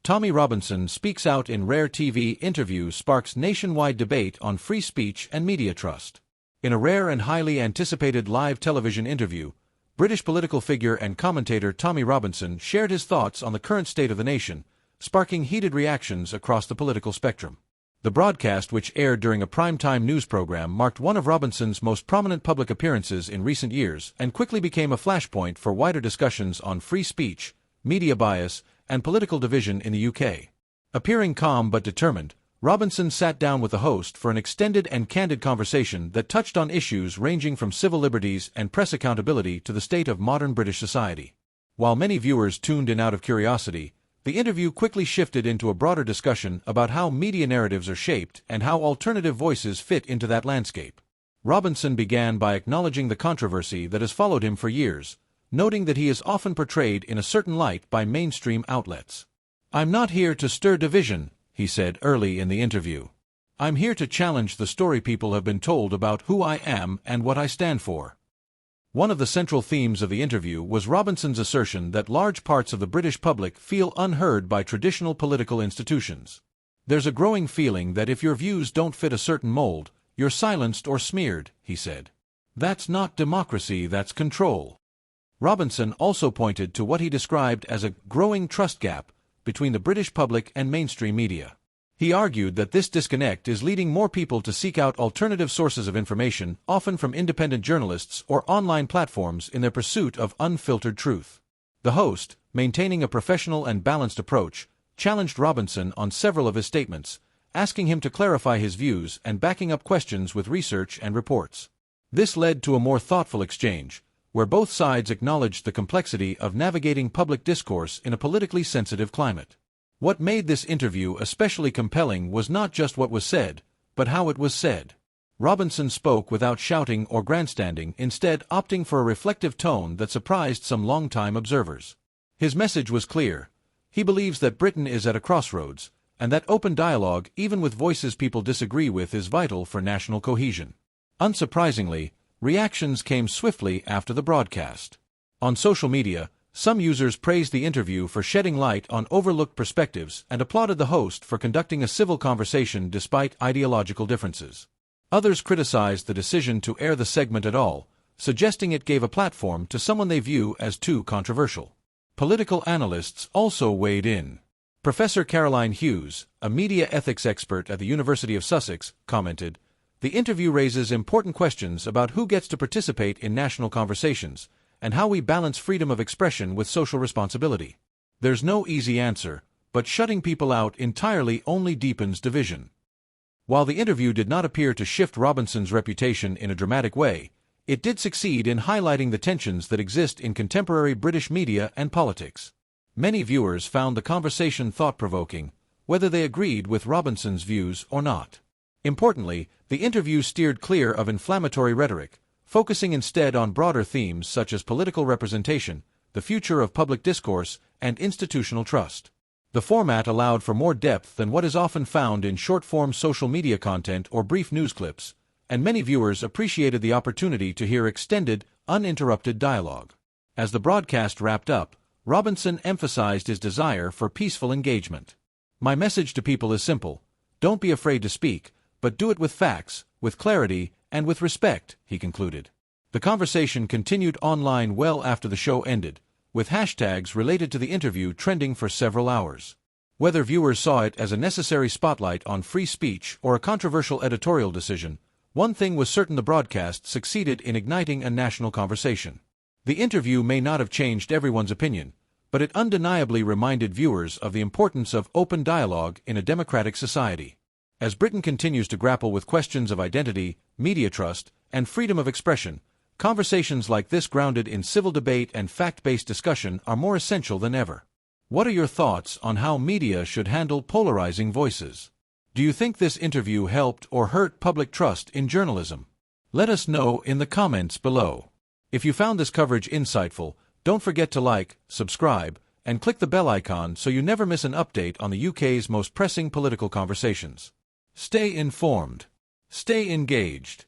Tommy Robinson speaks out in rare TV interview sparks nationwide debate on free speech and media trust. In a rare and highly anticipated live television interview, British political figure and commentator Tommy Robinson shared his thoughts on the current state of the nation, sparking heated reactions across the political spectrum. The broadcast, which aired during a primetime news program, marked one of Robinson's most prominent public appearances in recent years and quickly became a flashpoint for wider discussions on free speech, media bias, and political division in the UK. Appearing calm but determined, Robinson sat down with the host for an extended and candid conversation that touched on issues ranging from civil liberties and press accountability to the state of modern British society. While many viewers tuned in out of curiosity, the interview quickly shifted into a broader discussion about how media narratives are shaped and how alternative voices fit into that landscape. Robinson began by acknowledging the controversy that has followed him for years, noting that he is often portrayed in a certain light by mainstream outlets. "I'm not here to stir division," he said early in the interview. "I'm here to challenge the story people have been told about who I am and what I stand for." One of the central themes of the interview was Robinson's assertion that large parts of the British public feel unheard by traditional political institutions. "There's a growing feeling that if your views don't fit a certain mold, you're silenced or smeared," he said. "That's not democracy, that's control." Robinson also pointed to what he described as a growing trust gap between the British public and mainstream media. He argued that this disconnect is leading more people to seek out alternative sources of information, often from independent journalists or online platforms, in their pursuit of unfiltered truth. The host, maintaining a professional and balanced approach, challenged Robinson on several of his statements, asking him to clarify his views and backing up questions with research and reports. This led to a more thoughtful exchange, where both sides acknowledged the complexity of navigating public discourse in a politically sensitive climate. What made this interview especially compelling was not just what was said, but how it was said. Robinson spoke without shouting or grandstanding, instead opting for a reflective tone that surprised some longtime observers. His message was clear. He believes that Britain is at a crossroads, and that open dialogue, even with voices people disagree with, is vital for national cohesion. Unsurprisingly, reactions came swiftly after the broadcast. On social media, some users praised the interview for shedding light on overlooked perspectives and applauded the host for conducting a civil conversation despite ideological differences. Others criticized the decision to air the segment at all, suggesting it gave a platform to someone they view as too controversial. Political analysts also weighed in. Professor Caroline Hughes, a media ethics expert at the University of Sussex, commented, "The interview raises important questions about who gets to participate in national conversations, and how we balance freedom of expression with social responsibility. There's no easy answer, but shutting people out entirely only deepens division." While the interview did not appear to shift Robinson's reputation in a dramatic way, it did succeed in highlighting the tensions that exist in contemporary British media and politics. Many viewers found the conversation thought-provoking, whether they agreed with Robinson's views or not. Importantly, the interview steered clear of inflammatory rhetoric, focusing instead on broader themes such as political representation, the future of public discourse, and institutional trust. The format allowed for more depth than what is often found in short-form social media content or brief news clips, and many viewers appreciated the opportunity to hear extended, uninterrupted dialogue. As the broadcast wrapped up, Robinson emphasized his desire for peaceful engagement. "My message to people is simple: don't be afraid to speak, but do it with facts, with clarity, and with respect," he concluded. The conversation continued online well after the show ended, with hashtags related to the interview trending for several hours. Whether viewers saw it as a necessary spotlight on free speech or a controversial editorial decision, one thing was certain: the broadcast succeeded in igniting a national conversation. The interview may not have changed everyone's opinion, but it undeniably reminded viewers of the importance of open dialogue in a democratic society. As Britain continues to grapple with questions of identity, media trust, and freedom of expression, conversations like this, grounded in civil debate and fact-based discussion, are more essential than ever. What are your thoughts on how media should handle polarizing voices? Do you think this interview helped or hurt public trust in journalism? Let us know in the comments below. If you found this coverage insightful, don't forget to like, subscribe, and click the bell icon so you never miss an update on the UK's most pressing political conversations. Stay informed. Stay engaged.